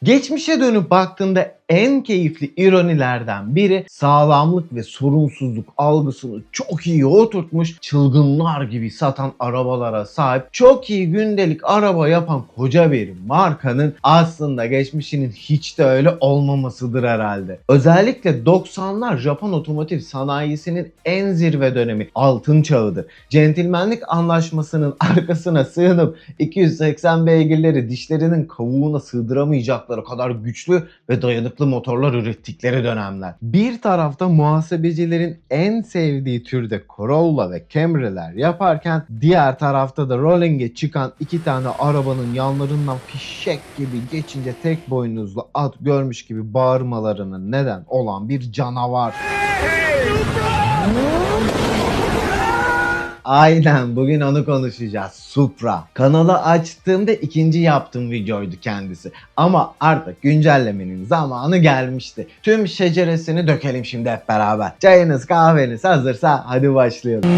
Geçmişe dönüp baktığında en keyifli ironilerden biri sağlamlık ve sorunsuzluk algısını çok iyi oturtmuş, çılgınlar gibi satan arabalara sahip, çok iyi gündelik araba yapan koca bir markanın aslında geçmişinin hiç de öyle olmamasıdır herhalde. Özellikle 90'lar Japon otomotiv sanayisinin en zirve dönemi, altın çağıdır. Centilmenlik anlaşmasının arkasına sığınıp 280 beygirleri dişlerinin kavuğuna sığdıramayacakları kadar güçlü ve dayanıklı motorlar ürettikleri dönemler. Bir tarafta muhasebecilerin en sevdiği türde Corolla ve Camry'ler yaparken diğer tarafta da rolling'e çıkan iki tane arabanın yanlarından fişek gibi geçince tek boynuzlu at görmüş gibi bağırmalarının neden olan bir canavar. Aynen, bugün onu konuşacağız. Supra. Kanalı açtığımda ikinci yaptığım videoydu kendisi. Ama artık güncellemenin zamanı gelmişti. Tüm şeceresini dökelim şimdi hep beraber. Çayınız kahveniz hazırsa hadi başlayalım.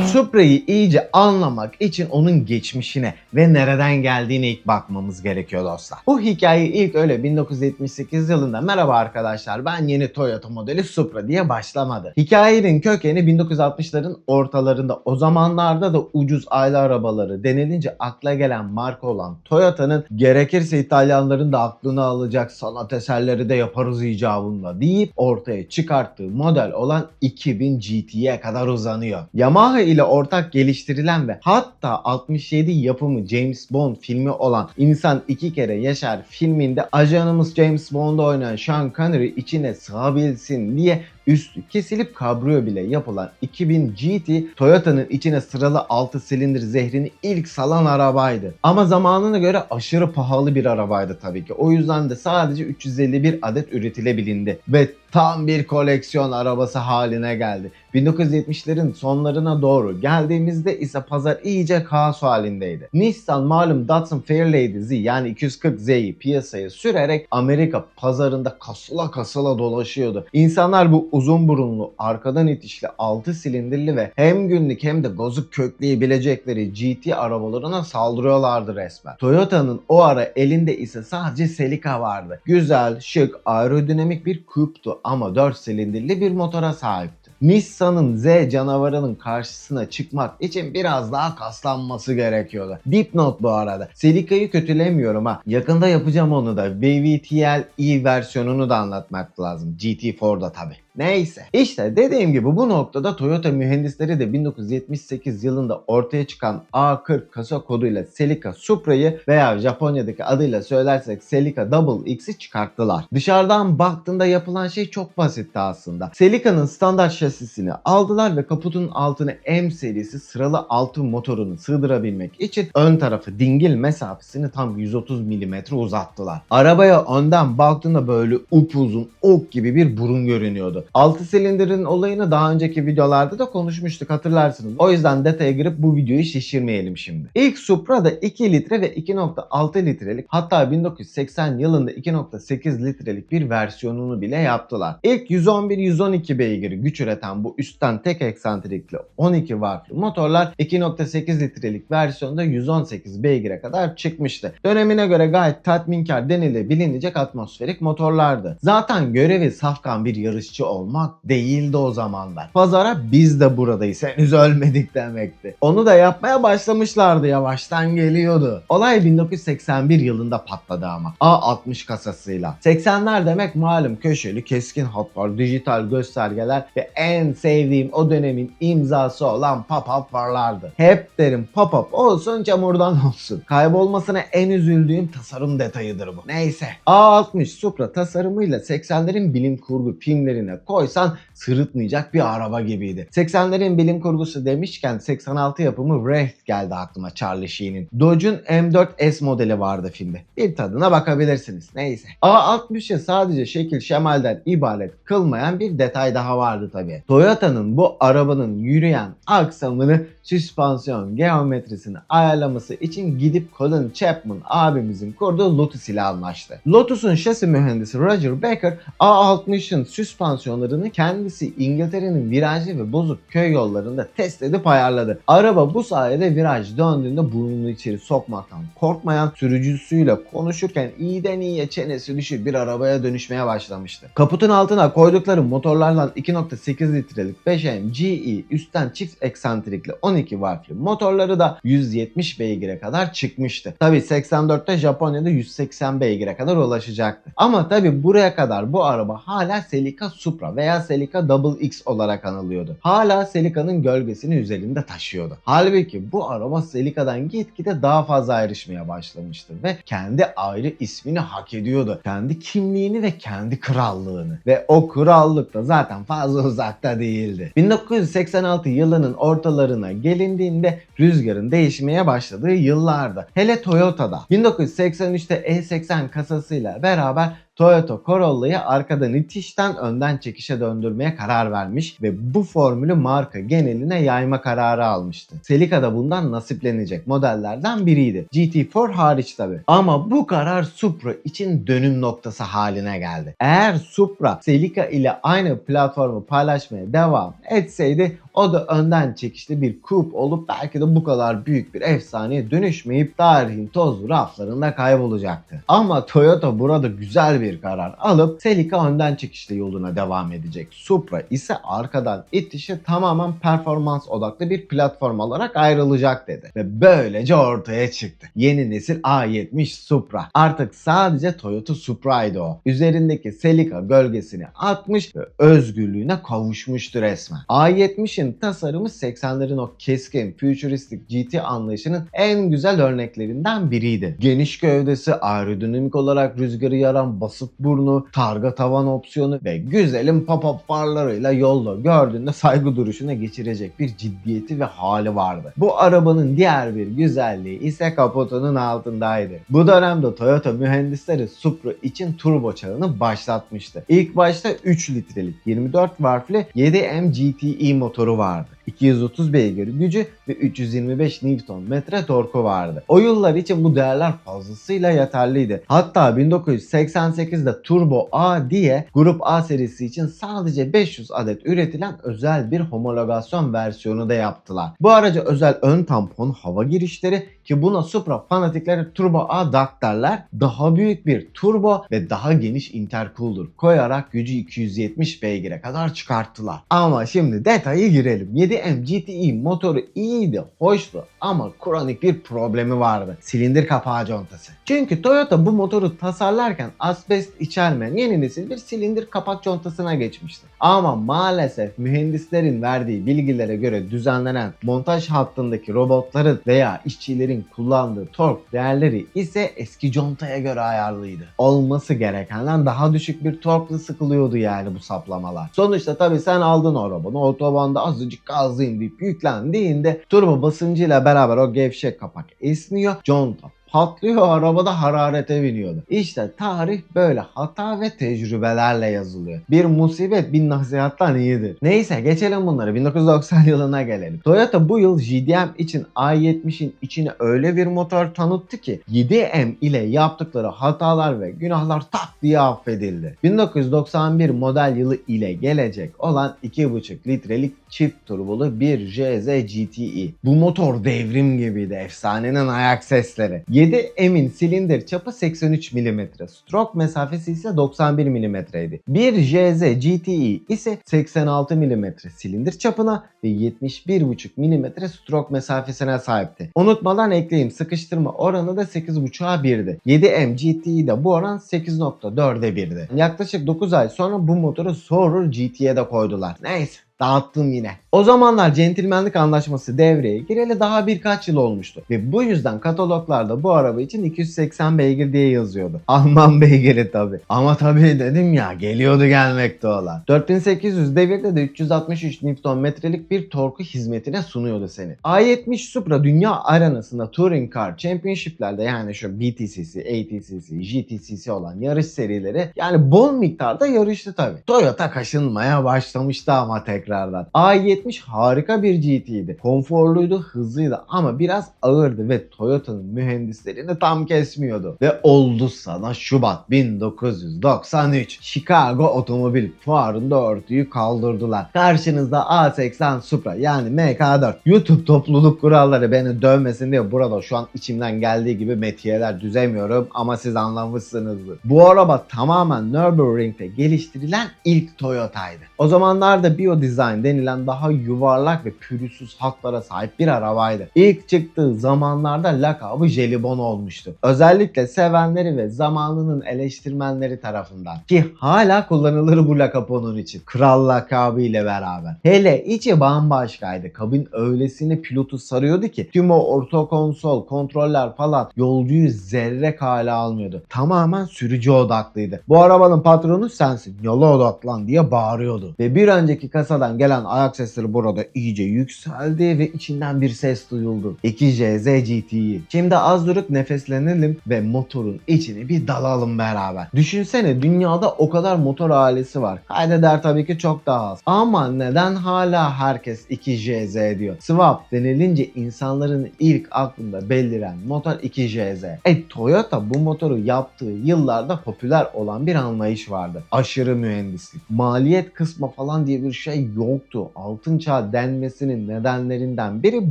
Supra'yı iyice anlamak için onun geçmişine ve nereden geldiğine ilk bakmamız gerekiyor dostlar. Bu hikaye ilk öyle 1978 yılında merhaba arkadaşlar ben yeni Toyota modeli Supra diye başlamadı. Hikayenin kökeni 1960'ların ortalarında, o zamanlarda da ucuz aile arabaları denilince akla gelen marka olan Toyota'nın gerekirse İtalyanların da aklını alacak sanat eserleri de yaparız icabında deyip ortaya çıkarttığı model olan 2000 GT'ye kadar uzanıyor. Yamaha ile ortak geliştirilen ve hatta 67 yapımı James Bond filmi olan İnsan İki Kere Yaşar filminde ajanımız James Bond'da oynayan Sean Connery içine sığabilsin diye üstü kesilip kabriyo bile yapılan 2000 GT, Toyota'nın içine sıralı 6 silindir zehrini ilk salan arabaydı. Ama zamanına göre aşırı pahalı bir arabaydı tabii ki. O yüzden de sadece 351 adet üretilebilindi ve tam bir koleksiyon arabası haline geldi. 1970'lerin sonlarına doğru geldiğimizde ise pazar iyice kaos halindeydi. Nissan malum Datsun Fairlady Z yani 240Z'yi piyasaya sürerek Amerika pazarında kasıla kasıla dolaşıyordu. İnsanlar bu uzun burunlu, arkadan itişli 6 silindirli ve hem günlük hem de gazı kökleyebilecekleri GT arabalarına saldırıyorlardı resmen. Toyota'nın o ara elinde ise sadece Celica vardı. Güzel, şık, aerodinamik bir coupe'tu ama 4 silindirli bir motora sahipti. Nissan'ın Z canavarının karşısına çıkmak için biraz daha kaslanması gerekiyordu. Dipnot bu arada. Celica'yı kötülemiyorum ha. Yakında yapacağım onu da. VVTL-E versiyonunu da anlatmak lazım. GT4'da tabi. Neyse. İşte dediğim gibi bu noktada Toyota mühendisleri de 1978 yılında ortaya çıkan A40 kasa koduyla Celica Supra'yı veya Japonya'daki adıyla söylersek Celica Double X'i çıkarttılar. Dışarıdan baktığında yapılan şey çok basitti aslında. Celica'nın standart şasisini aldılar ve kaputun altına M serisi sıralı 6 motorunu sığdırabilmek için ön tarafı dingil mesafesini tam 130 mm uzattılar. Arabaya önden baktığında böyle upuzun ok gibi bir burun görünüyordu. 6 silindirin olayını daha önceki videolarda da konuşmuştuk, hatırlarsınız. O yüzden detaya girip bu videoyu şişirmeyelim şimdi. İlk Supra'da 2 litre ve 2.6 litrelik, hatta 1980 yılında 2.8 litrelik bir versiyonunu bile yaptılar. İlk 111-112 beygir güç üreten bu üstten tek eksantrikli 12 wattlı motorlar 2.8 litrelik versiyonda 118 beygire kadar çıkmıştı. Dönemine göre gayet tatminkar denilebilecek atmosferik motorlardı. Zaten görevi safkan bir yarışçı olmak değildi o zamanlar. Pazara biz de buradayız, henüz ölmedik demekti. Onu da yapmaya başlamışlardı, yavaştan geliyordu. Olay 1981 yılında patladı ama A60 kasasıyla. 80'ler demek malum köşeli keskin hatlar, dijital göstergeler ve en sevdiğim o dönemin imzası olan pop-up farlardı. Hep derim pop-up olsun çamurdan olsun. Kaybolmasına en üzüldüğüm tasarım detayıdır bu. Neyse. A60 Supra tasarımıyla 80'lerin bilim kurgu filmlerine koysan sırıtmayacak bir araba gibiydi. 80'lerin bilim kurgusu demişken 86 yapımı Wraith geldi aklıma, Charlie Sheen'in. Dodge'un M4 S modeli vardı filmde. Bir tadına bakabilirsiniz. Neyse. A60'ı sadece şekil şemalden ibaret kılmayan bir detay daha vardı tabii. Toyota'nın bu arabanın yürüyen aksamını süspansiyon geometrisini ayarlaması için gidip Colin Chapman abimizin kurduğu Lotus ile anlaştı. Lotus'un şasi mühendisi Roger Baker A60'ın süspansiyonlarını kendisi İngiltere'nin virajlı ve bozuk köy yollarında test edip ayarladı. Araba bu sayede viraj döndüğünde burnunu içeri sokmaktan korkmayan, sürücüsüyle konuşurken iyiden iyiye çenesi düşük bir arabaya dönüşmeye başlamıştı. Kaputun altına koydukları motorlardan 2.8 litrelik 5M GE üstten çift eksantrikli 12 valfli motorları da 170 beygire kadar çıkmıştı. Tabi 84'te Japonya'da 180 beygire kadar ulaşacaktı. Ama tabi buraya kadar bu araba hala Celica Supra veya Celica Double X olarak anılıyordu. Hala Celica'nın gölgesini üzerinde taşıyordu. Halbuki bu araba Celica'dan gitgide daha fazla ayrışmaya başlamıştı ve kendi ayrı ismini hak ediyordu. Kendi kimliğini ve kendi krallığını. Ve o krallık da zaten fazla uzakta değildi. 1986 yılının ortalarına gelindiğinde rüzgarın değişmeye başladığı yıllardı. Hele Toyota'da 1983'te E80 kasasıyla beraber Toyota Corolla'yı arkadan itişten önden çekişe döndürmeye karar vermiş ve bu formülü marka geneline yayma kararı almıştı. Celica da bundan nasiplenecek modellerden biriydi. GT4 hariç tabi. Ama bu karar Supra için dönüm noktası haline geldi. Eğer Supra Celica ile aynı platformu paylaşmaya devam etseydi o da önden çekişli bir coupe olup belki de bu kadar büyük bir efsaneye dönüşmeyip tarihin tozlu raflarında kaybolacaktı. Ama Toyota burada güzel bir karar alıp Celica önden çekişli yoluna devam edecek. Supra ise arkadan itişi tamamen performans odaklı bir platform olarak ayrılacak dedi. Ve böylece ortaya çıktı. Yeni nesil A70 Supra. Artık sadece Toyota Supra'ydı o. Üzerindeki Celica gölgesini atmış ve özgürlüğüne kavuşmuştu resmen. A70'in tasarımı 80'lerin o keskin, futuristik GT anlayışının en güzel örneklerinden biriydi. Geniş gövdesi, aerodinamik olarak rüzgarı yaran basık burnu, targa tavan opsiyonu ve güzelim pop-up farlarıyla yolda gördüğünde saygı duruşuna geçirecek bir ciddiyeti ve hali vardı. Bu arabanın diğer bir güzelliği ise kaputunun altındaydı. Bu dönemde Toyota mühendisleri Supra için turbo çağını başlatmıştı. İlk başta 3 litrelik 24 valfli 7M GTE motoru vardı. 230 beygir gücü ve 325 Nm torku vardı. O yıllar için bu değerler fazlasıyla yeterliydi. Hatta 1988'de Turbo A diye Grup A serisi için sadece 500 adet üretilen özel bir homologasyon versiyonu da yaptılar. Bu araca özel ön tampon hava girişleri, ki buna Supra fanatikleri Turbo A DAC derler, daha büyük bir turbo ve daha geniş intercooler koyarak gücü 270 beygire kadar çıkarttılar. Ama şimdi detaya girelim. 7M GTE motoru iyiydi, hoştu ama kronik bir problemi vardı. Silindir kapağı contası. Çünkü Toyota bu motoru tasarlarken asbest içermeyen yeni nesil bir silindir kapak contasına geçmişti. Ama maalesef mühendislerin verdiği bilgilere göre düzenlenen montaj hattındaki robotların veya işçilerin kullandığı tork değerleri ise eski contaya göre ayarlıydı. Olması gerekenden daha düşük bir torkla sıkılıyordu yani bu saplamalar. Sonuçta tabii sen aldın o arabanı, otobanda azıcık gazlayayım deyip yüklendiğinde turbo basıncıyla beraber o gevşek kapak esniyor, conta patlıyor, arabada hararete biniyordu. İşte tarih böyle hata ve tecrübelerle yazılıyor. Bir musibet bin nasihattan iyidir. Neyse geçelim bunları. 1990 yılına gelelim. Toyota bu yıl JDM için i70'in içine öyle bir motor tanıttı ki 7M ile yaptıkları hatalar ve günahlar tak diye affedildi. 1991 model yılı ile gelecek olan 2,5 litrelik çift turbolu bir JZ GTE. Bu motor devrim gibiydi. Efsanenin ayak sesleri. 7M'in silindir çapı 83 mm, stroke mesafesi ise 91 mm'ydi. Bir JZ GTE ise 86 mm silindir çapına ve 71,5 mm stroke mesafesine sahipti. Unutmadan ekleyeyim, sıkıştırma oranı da 8,5'a 1'di. 7M GTE'de bu oran 8,4'e 1'di. Yaklaşık 9 ay sonra bu motoru Soarer GT'ye de koydular. Neyse. Dağıttım yine. O zamanlar centilmenlik anlaşması devreye gireli daha birkaç yıl olmuştu. Ve bu yüzden kataloglarda bu araba için 280 beygir diye yazıyordu. Alman beygiri tabi. Ama tabi dedim ya, geliyordu gelmekte olan. 4800 devirde de 363 Nm'lik bir torku hizmetine sunuyordu seni. A70 Supra dünya arenasında Touring Car Championship'lerde, yani şu BTCC, ATCC, GTCC olan yarış serileri, yani bol miktarda yarıştı tabi. Toyota kaşınmaya başlamıştı ama tekrar. tekrardan. A70 harika bir GT'ydi. Konforluydu, hızlıydı ama biraz ağırdı ve Toyota'nın mühendislerini tam kesmiyordu. Ve oldu sana Şubat 1993. Chicago Otomobil Fuarı'nda örtüyü kaldırdılar. Karşınızda A80 Supra yani MK4. YouTube topluluk kuralları beni dövmesin diye burada şu an içimden geldiği gibi metiyeler düzemiyorum ama siz anlamışsınızdır. Bu araba tamamen Nürburgring'de geliştirilen ilk Toyota'ydı. O zamanlarda Biodesign denilen daha yuvarlak ve pürüzsüz hatlara sahip bir arabaydı. İlk çıktığı zamanlarda lakabı jelibon olmuştu. Özellikle sevenleri ve zamanının eleştirmenleri tarafından. Ki hala kullanılır bu lakap onun için. Kral lakabı ile beraber. Hele içi bambaşkaydı. Kabin öylesine pilotu sarıyordu ki tüm o orta konsol, kontroller falan yolcuyu zerre kale almıyordu. Tamamen sürücü odaklıydı. Bu arabanın patronu sensin, yola odaklan diye bağırıyordu. Ve bir önceki kasadan gelen ayak sesleri burada iyice yükseldi ve içinden bir ses duyuldu. 2JZ GT'yi. Şimdi az durup nefeslenelim ve motorun içine bir dalalım beraber. Düşünsene dünyada o kadar motor ailesi var. Kaydeder tabii ki çok daha az. Ama neden hala herkes 2JZ diyor? Swap denilince insanların ilk aklında beliren motor 2JZ. Toyota bu motoru yaptığı yıllarda popüler olan bir anlayış vardı. Aşırı mühendislik. Maliyet kısma falan diye bir şey yoktu. Altın çağ denmesinin nedenlerinden biri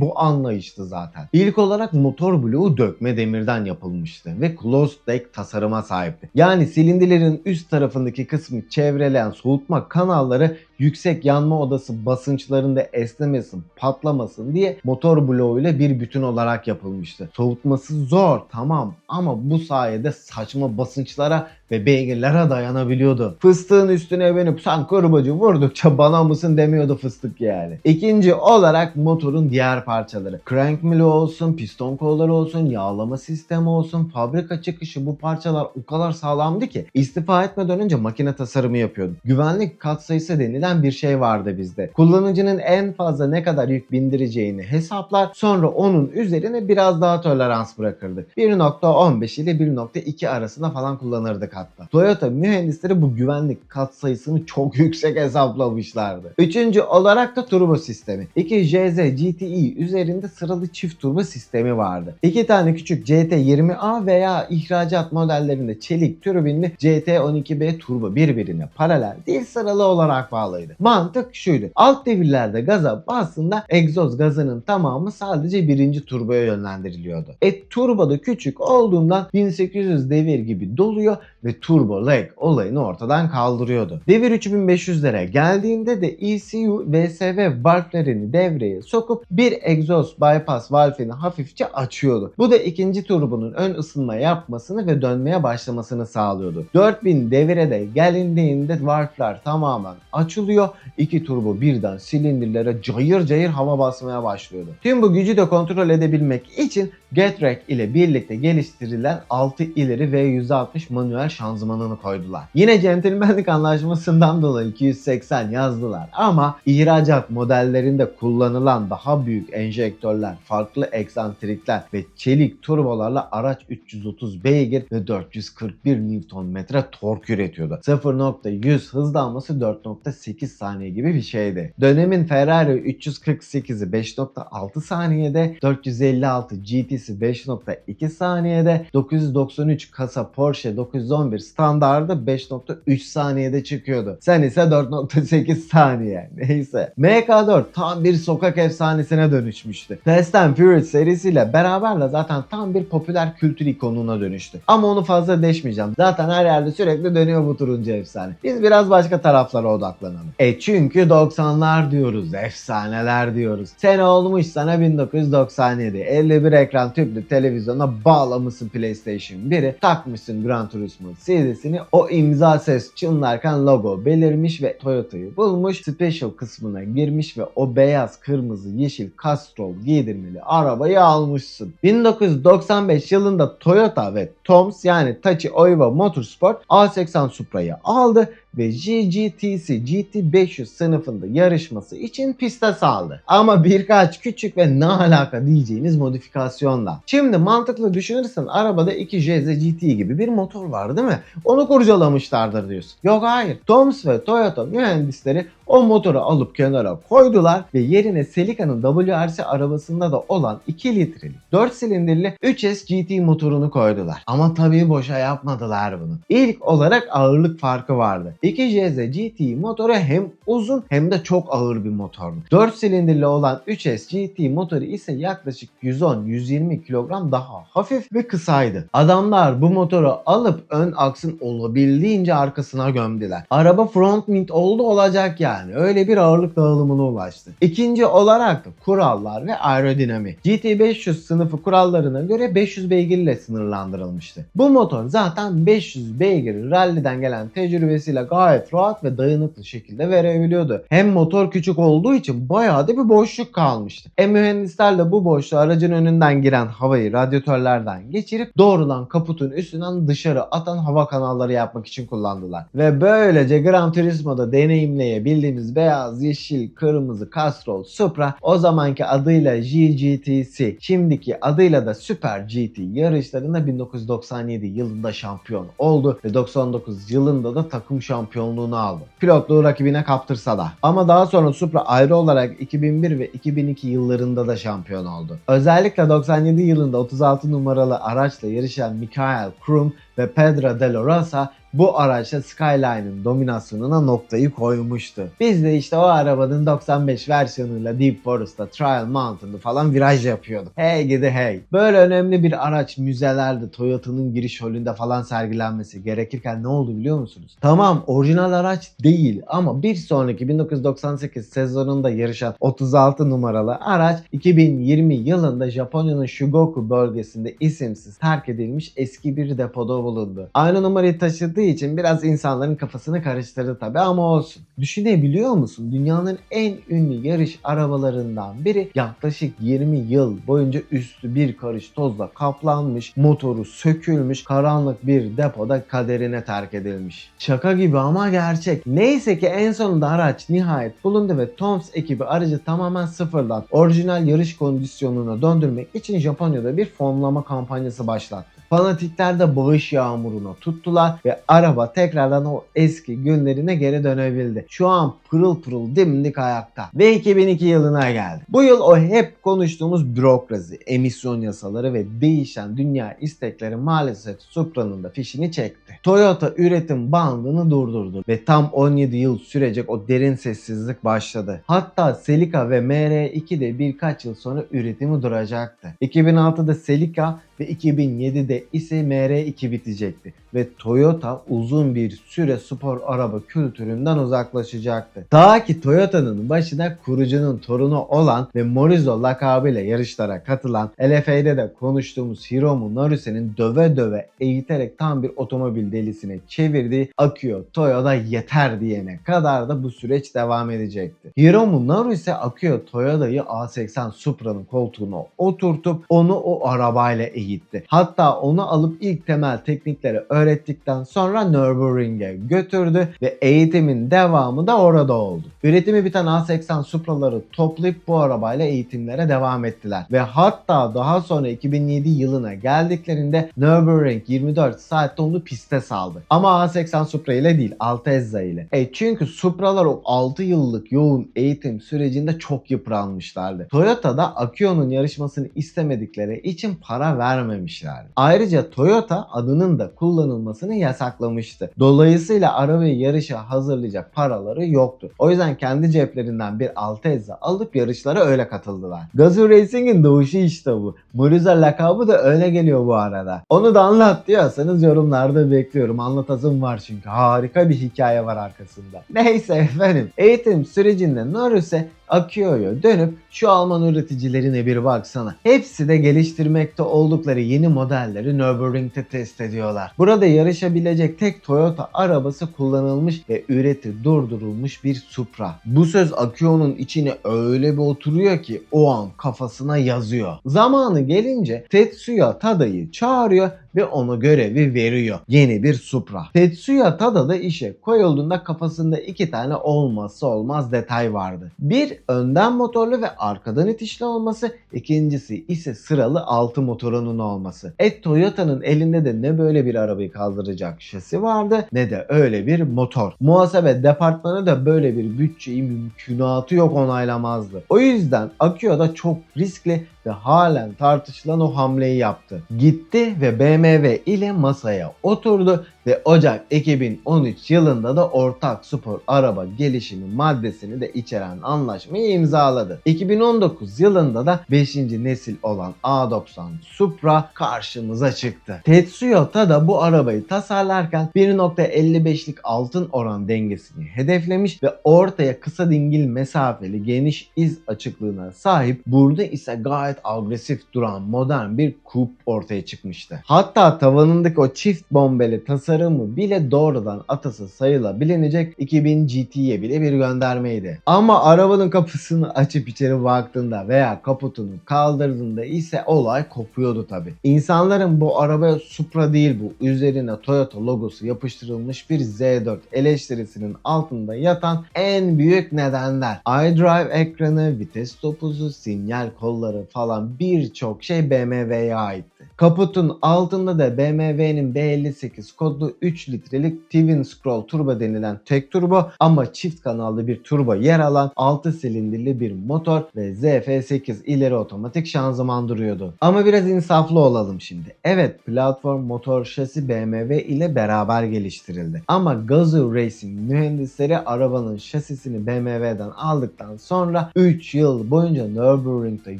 bu anlayıştı zaten. İlk olarak motor bloğu dökme demirden yapılmıştı ve closed deck tasarıma sahipti. Yani silindirlerin üst tarafındaki kısmı çevreleyen soğutma kanalları yüksek yanma odası basınçlarında esnemesin, patlamasın diye motor bloğuyla bir bütün olarak yapılmıştı. Soğutması zor tamam ama bu sayede saçma basınçlara ve beygirlere dayanabiliyordu. Fıstığın üstüne binip sen kırbacı vurdukça bana mısın demiyordu fıstık yani. İkinci olarak motorun diğer parçaları. Crank milli olsun, piston kolları olsun, yağlama sistemi olsun, fabrika çıkışı bu parçalar o kadar sağlamdı ki istifa etmeden önce makine tasarımı yapıyordum. Güvenlik katsayısı denilen bir şey vardı bizde. Kullanıcının en fazla ne kadar yük bindireceğini hesaplar, sonra onun üzerine biraz daha tolerans bırakırdık. 1.15 ile 1.2 arasında falan kullanırdık hatta. Toyota mühendisleri bu güvenlik katsayısını çok yüksek hesaplamışlardı. Üçüncü olarak da turbo sistemi. 2JZ GTI üzerinde sıralı çift turbo sistemi vardı. İki tane küçük CT20A veya ihracat modellerinde çelik türbinli CT12B turbo birbirine paralel değil sıralı olarak bağlıydı. Mantık şuydu. Alt devirlerde gaza bastığında egzoz gazının tamamı sadece birinci turboya yönlendiriliyordu. Turbo da küçük olduğundan 1800 devir gibi doluyor ve turbo lag olayını ortadan kaldırıyordu. Devir 3500'lere geldiğinde de ECU VSV valflerini devreye sokup bir egzoz bypass valfini hafifçe açıyordu. Bu da ikinci turbonun ön ısınma yapmasını ve dönmeye başlamasını sağlıyordu. 4000 devire de gelindiğinde valfler tamamen açılıyor. İki turbo birden silindirlere cayır cayır hava basmaya başlıyordu. Tüm bu gücü de kontrol edebilmek için Getrag ile birlikte geliştirilen 6 ileri V160 manuel şanzımanını koydular. Yine centilmenlik anlaşmasından dolayı 280 yazdılar ama ihracat modellerinde kullanılan daha büyük enjektörler, farklı eksantrikler ve çelik turbolarla araç 330 beygir ve 441 Nm tork üretiyordu. 0.100 hızlanması 4.8 saniye gibi bir şeydi. Dönemin Ferrari 348'i 5.6 saniyede, 456 GT'si 5.2 saniyede, 993 kasa Porsche 911 standardı 5.3 saniyede çıkıyordu. Sen ise 4.8 saniye. Neyse. MK4 tam bir sokak efsanesine dönüşmüştü. Fast and Furious serisiyle beraberle zaten tam bir popüler kültür ikonuna dönüştü. Ama onu fazla deşmeyeceğim. Zaten her yerde sürekli dönüyor bu turuncu efsane. Biz biraz başka taraflara odaklanalım. Çünkü 90'lar diyoruz, efsaneler diyoruz. Sene olmuş sana 1997. 51 ekran tüplü televizyona bağlamışsın PlayStation 1'i, takmışsın Gran Turismo CD'sini, o imza ses çınlarken logo belirmiş ve Toyota'yı bulmuş, special kısmına girmiş ve o beyaz, kırmızı, yeşil Castrol giydirmeli arabayı almışsın. 1995 yılında Toyota ve Toms yani Tachi Oiwa Motorsport A80 Supra'yı aldı ve GGTC GT500 sınıfında yarışması için piste saldı. Ama birkaç küçük ve ne alaka diyeceğiniz modifikasyonla. Şimdi mantıklı düşünürsen arabada 2JZ GT gibi bir motor var değil mi? Onu kurcalamışlardır diyorsun. Yok hayır. Toms ve Toyota mühendisleri O motoru alıp kenara koydular ve yerine Celica'nın WRC arabasında da olan 2 litrelik 4 silindirli 3S GT motorunu koydular. Ama tabii boşa yapmadılar bunu. İlk olarak ağırlık farkı vardı. 2JZ GT motoru hem uzun hem de çok ağır bir motordu. 4 silindirli olan 3S GT motoru ise yaklaşık 110-120 kilogram daha hafif ve kısaydı. Adamlar bu motoru alıp ön aksın olabildiğince arkasına gömdüler. Araba front mid olacak yani. Öyle bir ağırlık dağılımına ulaştı. İkinci olarak da kurallar ve aerodinamik. GT500 sınıfı kurallarına göre 500 beygir ile sınırlandırılmıştı. Bu motor zaten 500 beygir ralliden gelen tecrübesiyle gayet rahat ve dayanıklı şekilde verebiliyordu. Hem motor küçük olduğu için bayağı da bir boşluk kalmıştı. Mühendisler de bu boşluğa aracın önünden giren havayı radyatörlerden geçirip doğrudan kaputun üstünden dışarı atan hava kanalları yapmak için kullandılar. Ve böylece Gran Turismo'da deneyimleyebildiğimiz beyaz, yeşil, kırmızı Castrol Supra o zamanki adıyla JGTC, şimdiki adıyla da Super GT yarışlarında 1997 yılında şampiyon oldu ve 99 yılında da takım şampiyonluğunu aldı. Pilotluğu rakibine kaptırsa da. Ama daha sonra Supra ayrı olarak 2001 ve 2002 yıllarında da şampiyon oldu. Özellikle 97 yılında 36 numaralı araçla yarışan Michael Krum ve Pedro de la Rosa bu araçla Skyline'ın dominasyonuna noktayı koymuştu. Biz de işte o arabanın 95 versiyonuyla Deep Forest'ta, Trial Mountain'da falan viraj yapıyorduk. Hey gidi hey. Böyle önemli bir araç müzelerde Toyota'nın giriş holünde falan sergilenmesi gerekirken ne oldu biliyor musunuz? Tamam orijinal araç değil ama bir sonraki 1998 sezonunda yarışan 36 numaralı araç 2020 yılında Japonya'nın Shugoku bölgesinde isimsiz terk edilmiş eski bir depoda bulundu. Aynı numarayı taşıdığı için biraz insanların kafasını karıştırdı tabi ama olsun. Düşünebiliyor musun? Dünyanın en ünlü yarış arabalarından biri yaklaşık 20 yıl boyunca üstü bir karış tozla kaplanmış, motoru sökülmüş, karanlık bir depoda kaderine terk edilmiş. Şaka gibi ama gerçek. Neyse ki en sonunda araç nihayet bulundu ve Toms ekibi aracı tamamen sıfırdan orijinal yarış kondisyonuna döndürmek için Japonya'da bir fonlama kampanyası başlattı. Fanatikler de bağış yağmuruna tuttular ve araba tekrardan o eski günlerine geri dönebildi. Şu an pırıl pırıl dimdik ayakta. Ve 2002 yılına geldi. Bu yıl o hep konuştuğumuz bürokrasi, emisyon yasaları ve değişen dünya istekleri maalesef Supra'nın da fişini çekti. Toyota üretim bandını durdurdu ve tam 17 yıl sürecek o derin sessizlik başladı. Hatta Celica ve MR2 de birkaç yıl sonra üretimi duracaktı. 2006'da Celica ve 2007'de ise MR2 bitecekti ve Toyota uzun bir süre spor araba kültüründen uzaklaşacaktı. Ta ki Toyota'nın başına kurucunun torunu olan ve Morizo lakabıyla yarışlara katılan LFA'de de konuştuğumuz Hiromu Naruse'nin döve döve eğiterek tam bir otomobil delisine çevirdiği Akio Toyo'da yeter diyene kadar da bu süreç devam edecekti. Hiromu Naruse Akio Toyoda'yı A80 Supra'nın koltuğuna oturtup onu o arabayla eğitti. Hatta onu alıp ilk temel teknikleri öğrettikten sonra Nürburgring'e götürdü ve eğitimin devamı da orada oldu. Üretimi biten A80 Supra'ları toplayıp bu arabayla eğitimlere devam ettiler. Ve hatta daha sonra 2007 yılına geldiklerinde Nürburgring 24 saatte onu piste saldı. Ama A80 Supra ile değil, Altezza ile. Çünkü Supra'lar o 6 yıllık yoğun eğitim sürecinde çok yıpranmışlardı. Toyota da Akio'nun yarışmasını istemedikleri için para vermemişlerdi. Ayrıca Toyota adının da kullanılmasını yasaklamıştı. Dolayısıyla arabayı yarışa hazırlayacak paraları yoktu. O yüzden kendi ceplerinden bir Altezza alıp yarışlara öyle katıldılar. Gazoo Racing'in doğuşu işte bu. Morizo lakabı da öyle geliyor bu arada. Onu da anlat diyorsanız yorumlarda bekliyorum. Anlatasım var çünkü harika bir hikaye var arkasında. Neyse efendim. Eğitim sürecinde Naruse Akio'ya dönüp şu Alman üreticilerine bir baksana. Hepsi de geliştirmekte oldukları yeni modelleri Nürburgring'de test ediyorlar. Burada yarışabilecek tek Toyota arabası kullanılmış ve üreti durdurulmuş bir Supra. Bu söz Akio'nun içine öyle bir oturuyor ki o an kafasına yazıyor. Zamanı gelince Tetsuya Tada'yı çağırıyor ve ona görevi veriyor. Yeni bir Supra. Tetsuya Tada da işe koyulduğunda kafasında iki tane olmazsa olmaz detay vardı. Bir, önden motorlu ve arkadan itişli olması. İkincisi ise sıralı 6 motorunun olması. Toyota'nın elinde de ne böyle bir arabayı kaldıracak şasi vardı ne de öyle bir motor. Muhasebe departmanı da böyle bir bütçeyi mümkünatı yok onaylamazdı. O yüzden Akio da çok riskli ve halen tartışılan o hamleyi yaptı. Gitti ve BMW ile masaya oturdu ve Ocak 2013 yılında da ortak spor araba gelişimi maddesini de içeren anlaşmayı imzaladı. 2019 yılında da 5. nesil olan A90 Supra karşımıza çıktı. Tetsuya Tada bu arabayı tasarlarken 1.55'lik altın oran dengesini hedeflemiş ve ortaya kısa dingil mesafeli geniş iz açıklığına sahip, burada ise gayet agresif duran modern bir coupe ortaya çıkmıştı. Hatta tavanındaki o çift bombeli tasarımı bile doğrudan atası sayılabilecek 2000 GT'ye bile bir göndermeydi. Ama arabanın kapısını açıp içeri baktığında veya kaputunu kaldırdığında ise olay kopuyordu tabi. İnsanların bu arabaya Supra değil bu üzerine Toyota logosu yapıştırılmış bir Z4 eleştirisinin altında yatan en büyük nedenler. iDrive ekranı, vites topuzu, sinyal kolları falan birçok şey BMW'ye aitti. Kaputun altında da BMW'nin B58 kodlu 3 litrelik Twin Scroll turbo denilen tek turbo ama çift kanallı bir turbo yer alan 6 silindirli bir motor ve ZF8 ileri otomatik şanzıman duruyordu. Ama biraz insaflı olalım şimdi. Evet, platform, motor, şasi BMW ile beraber geliştirildi. Ama Gazoo Racing mühendisleri arabanın şasisini BMW'den aldıktan sonra 3 yıl boyunca Nürburgring'de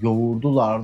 yoğurdular.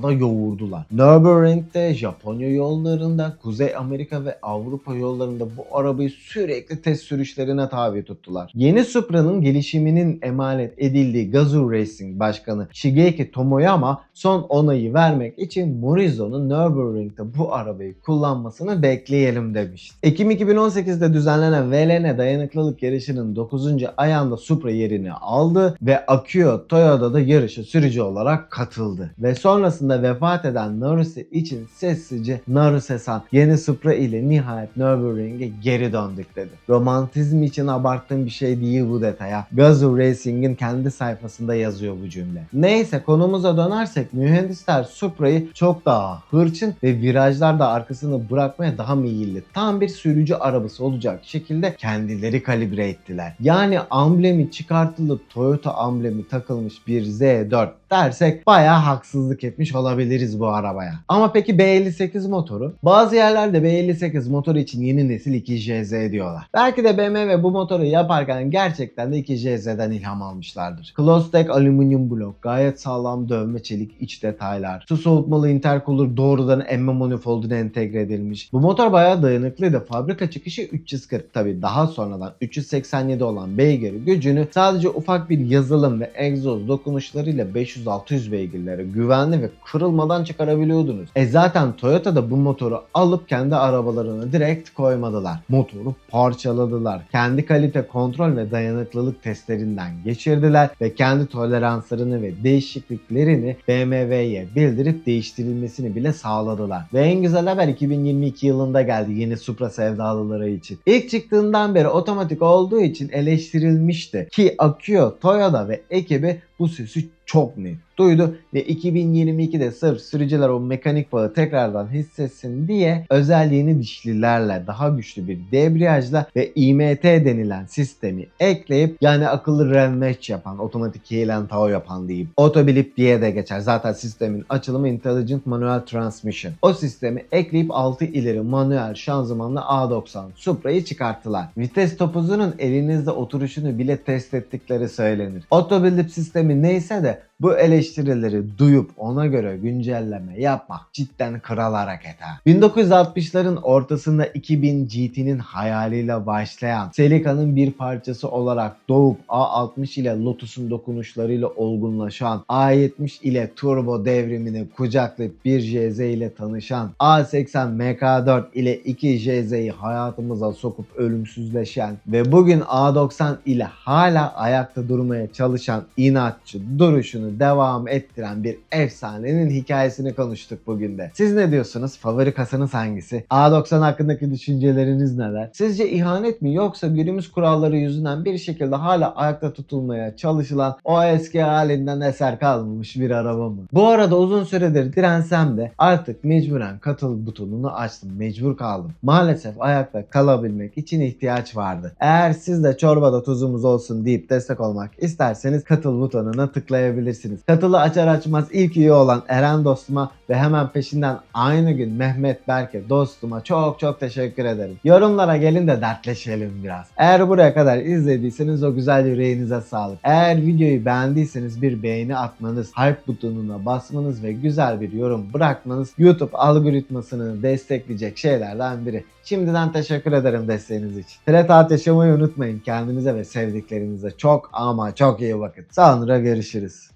Nürburgring'de, Japonya yollarında, Kuzey Amerika ve Avrupa yollarında bu arabayı sürekli test sürüşlerine tabi tuttular. Yeni Supra'nın gelişiminin emanet edildiği Gazoo Racing Başkanı Shigeki Tomoyama son onayı vermek için Morizo'nun Nürburgring'de bu arabayı kullanmasını bekleyelim demişti. Ekim 2018'de düzenlenen VLN dayanıklılık yarışının 9. ayağında Supra yerini aldı ve Akio Toyota'da yarışa sürücü olarak katıldı. Ve sonrasında vefat eden Naruse için sessizce Naruse-san yeni Supra ile nihayet Nürburgring'e geri döndük dedi. Romantizm için abarttığım bir şey değil bu detaya. Gazoo Racing'in kendi sayfasında yazıyor bu cümle. Neyse, konumuza dönersek mühendisler Supra'yı çok daha hırçın ve virajlarda arkasını bırakmaya daha meyilli, tam bir sürücü arabası olacak şekilde kendileri kalibre ettiler. Yani amblemi çıkartılıp Toyota amblemi takılmış bir Z4 dersek bayağı haksızlık etmiş olabiliriz bu arabaya. Ama peki B58 motoru? Bazı yerlerde B58 motoru için yeni nesil 2JZ diyorlar. Belki de BMW bu motoru yaparken gerçekten de 2JZ'den ilham almışlardır. Closed-deck alüminyum blok, gayet sağlam dövme çelik iç detaylar, su soğutmalı intercooler doğrudan emme manifolduna entegre edilmiş. Bu motor bayağı dayanıklıydı. Fabrika çıkışı 340, tabi daha sonradan 387 olan beygir gücünü sadece ufak bir yazılım ve egzoz dokunuşlarıyla 500-600 beygirlere güvenli ve kırılmadan çıkarabiliyordunuz. Zaten Toyota da bu motoru alıp kendi arabalarına direkt koymadılar. Motoru parçaladılar. Kendi kalite kontrol ve dayanıklılık testlerinden geçirdiler ve kendi toleranslarını ve değişikliklerini BMW'ye bildirip değiştirilmesini bile sağladılar. Ve en güzel haber 2022 yılında geldi yeni Supra sevdalıları için. İlk çıktığından beri otomatik olduğu için eleştirilmişti ki Akio, Toyota ve ekibi bu sesi çok net duydu ve 2022'de sırf sürücüler o mekanik bağı tekrardan hissetsin diye özel yeni dişlilerle daha güçlü bir debriyajla ve IMT denilen sistemi ekleyip, yani akıllı rel match yapan, otomatik heel and tow yapan diyeyim, Autoblip diye de geçer. Zaten sistemin açılımı Intelligent Manual Transmission. O sistemi ekleyip 6 ileri manuel şanzımanlı A90 Supra'yı çıkarttılar. Vites topuzunun elinizde oturuşunu bile test ettikleri söylenir. Autoblip sistemi neyse de bu eleştirileri duyup ona göre güncelleme yapmak cidden kral hareket ha. 1960'ların ortasında 2000 GT'nin hayaliyle başlayan, Celica'nın bir parçası olarak doğup A60 ile Lotus'un dokunuşlarıyla olgunlaşan, A70 ile turbo devrimini kucaklayıp 1JZ ile tanışan, A80 MK4 ile 2JZ'yi hayatımıza sokup ölümsüzleşen ve bugün A90 ile hala ayakta durmaya çalışan inatçı duruşunu yolculuğunu devam ettiren bir efsanenin hikayesini konuştuk bugün de. Siz ne diyorsunuz? Favori kasanız hangisi? A90 hakkındaki düşünceleriniz neler? Sizce ihanet mi yoksa günümüz kuralları yüzünden bir şekilde hala ayakta tutulmaya çalışılan o eski halinden eser kalmamış bir araba mı? Bu arada uzun süredir dirensem de artık mecburen katıl butonunu açtım. Mecbur kaldım. Maalesef ayakta kalabilmek için ihtiyaç vardı. Eğer siz de çorbada tuzumuz olsun deyip destek olmak isterseniz katıl butonuna tıklayabilirsiniz. Katılı açar açmaz ilk üye olan Eren dostuma ve hemen peşinden aynı gün Mehmet Berke dostuma çok teşekkür ederim. Yorumlara gelin de dertleşelim biraz. Eğer buraya kadar izlediyseniz o güzel yüreğinize sağlık. Eğer videoyu beğendiyseniz bir beğeni atmanız, hype butonuna basmanız ve güzel bir yorum bırakmanız YouTube algoritmasını destekleyecek şeylerden biri. Şimdiden teşekkür ederim desteğiniz için. Fred yaşamayı unutmayın. Kendinize ve sevdiklerinize çok ama çok iyi bakın. Sonra görüşürüz.